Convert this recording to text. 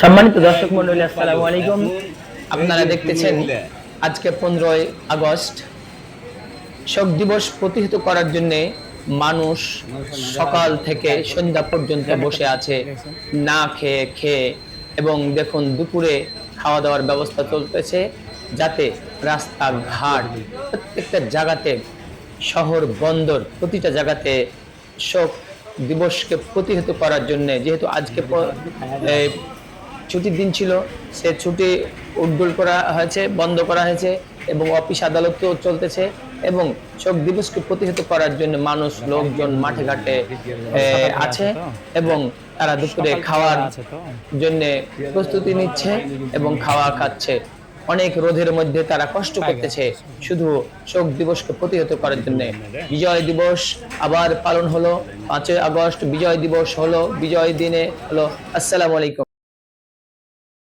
সম্মানিত দর্শক মন্ডলী, আসসালামু আলাইকুম। আপনারা দেখতেছেন আজকে 15ই আগস্ট। শোক দিবস প্রতিহিত করার জন্য মানুষ সকাল থেকে সন্ধ্যা পর্যন্ত বসে আছে না খেয়ে খেয়ে, এবং দেখুন দুপুরে খাওয়া দাওয়ার ব্যবস্থা চলতেছে, যাতে রাস্তাঘাট প্রত্যেকটা জায়গাতে, শহর বন্দর প্রতিটা জায়গাতে শোক দিবসকে প্রতিহিত করার জন্য, যেহেতু আজকে ছুটির দিন ছিল, সে ছুটি উড্ডুল করা হয়েছে, বন্ধ করা হয়েছে, এবং অফিস আদালতও চলতেছে। এবং শোক দিবসকে প্রতিহত করার জন্য মানুষ, লোকজন মাঠে ঘাটে আছে, এবং তারা দুপুরে খাওয়ার জন্য প্রস্তুতি নিচ্ছে এবং খাওয়া খাচ্ছে। অনেক রোদের মধ্যে তারা কষ্ট করতেছে শুধু শোক দিবসকে প্রতিহত করার জন্য। বিজয় দিবস আবার পালন হলো, 5ই আগস্ট বিজয় দিবস হলো, বিজয় দিনে হলো। আসসালামু আলাইকুম।